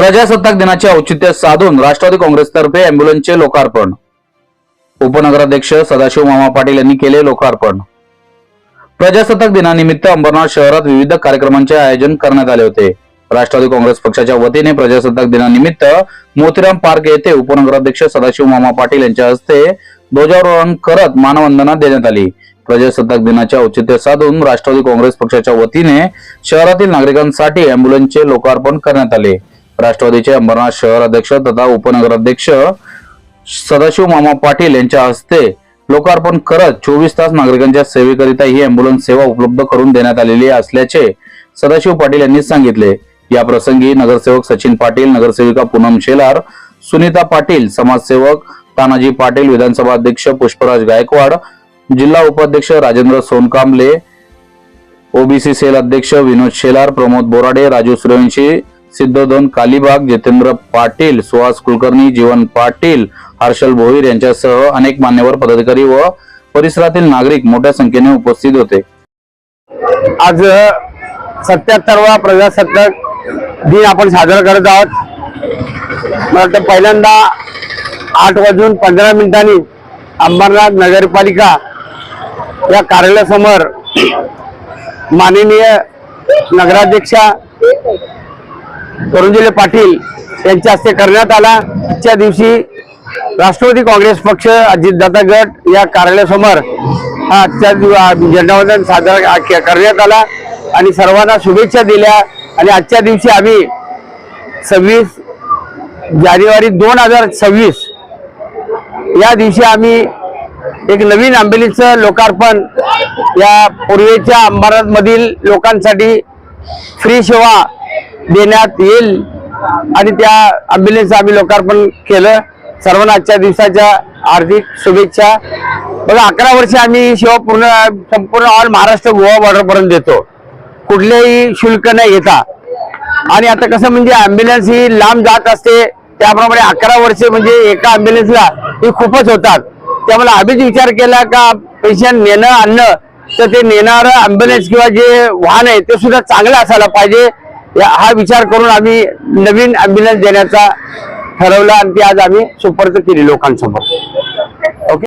प्रजासत्ताक दिनाचे औचित्य साधून राष्ट्रवादी काँग्रेसतर्फे अँब्युलन्सचे लोकार्पण। उपनगराध्यक्ष सदाशिव मामा पाटील यांनी केले लोकार्पण। प्रजासत्ताक दिनानिमित्त अंबरनाथ शहरात विविध कार्यक्रमांचे आयोजन करण्यात आले होते। राष्ट्रवादी काँग्रेस पक्षाच्या वतीने प्रजासत्ताक दिनानिमित्त मोतीराम पार्क येथे उपनगराध्यक्ष सदाशिव मामा पाटील यांच्या हस्ते ध्वजारोहण करत मानवंदना देण्यात आली। प्रजासत्ताक दिनाचे औचित्य साधून राष्ट्रवादी काँग्रेस पक्षाच्या वतीने शहरातील नागरिकांसाठी अँब्युलन्सचे लोकार्पण करण्यात आले। राष्ट्रवादीचे अंबरनाथ शहर अध्यक्ष तथा उपनगराध्यक्ष सदाशिव मामा पाटील यांच्या हस्ते लोकार्पण करत 24 तास नागरिकांच्या सेवेकरिता ही अँब्युलन्स सेवा उपलब्ध करून देण्यात आलेली असल्याचे सदाशिव पाटील यांनी सांगितले। या प्रसंगी नगरसेवक सचिन पाटील, नगरसेविका पूनम शेलार, सुनीता पाटील, समाजसेवक तानाजी पाटील, विधानसभा अध्यक्ष पुष्पराज गायकवाड, जिल्हा उपाध्यक्ष राजेंद्र सोनकांबले, ओबीसी सेल अध्यक्ष विनोद शेलार, प्रमोद बोराडे, राजू सूर्यवंशी, सिद्धोधन कालीबाग, जितेंद्र पाटील, सुहास कुलकर्णी, जीवन पाटील, हर्षल भोईर यांच्यासह अनेक मान्यवर पदाधिकारी व परिसरातील नागरिक मोठ्या संख्येने उपस्थित होते। आज 77वा प्रजासत्ताक दिन आपण साजरा करत आहोत। मला वाटतं पहिल्यांदा 8:15 अंबरनाथ नगरपालिका या कार्यालयासमोर माननीय नगराध्यक्षा तरुणजिले पाटील यांच्या हस्ते करण्यात आला। आजच्या दिवशी राष्ट्रवादी काँग्रेस पक्ष अजितदादा गट या कार्यालयासमोर हा आजच्या झेंडावंदन साजरा करण्यात आला आणि सर्वांना शुभेच्छा दिल्या। आणि आजच्या दिवशी आम्ही 26 जानेवारी 2026 या दिवशी आम्ही एक नवीन अँब्युलन्सचं लोकार्पण या पूर्वेच्या अंबरनाथ मधील लोकांसाठी फ्री सेवा देण्यात येईल आणि त्या अँब्युलन्सचं आम्ही लोकार्पण केलं। सर्वांना आजच्या दिवसाच्या हार्दिक शुभेच्छा। बघा 11 वर्ष आम्ही सेवा संपूर्ण ऑल महाराष्ट्र गोवा बॉर्डर पर्यंत देतो, कुठलेही शुल्क न घेता। आणि आता कसं म्हणजे अँब्युलन्स ही लांब जात असते, त्याप्रमाणे 11 वर्ष म्हणजे एका अँब्युलन्सला ही खूपच होतात। त्यामुळे आम्हीच विचार केला का पेशंट नेणं आणणं तर ते नेणारं अँब्युलन्स किंवा जे वाहन आहे ते सुद्धा चांगलं असायला पाहिजे, हा विचार करून आम्ही नवीन अँब्युलन्स देण्याचा ठरवलं आणि ती आज आम्ही सुपूर्द केली लोकांसमोर।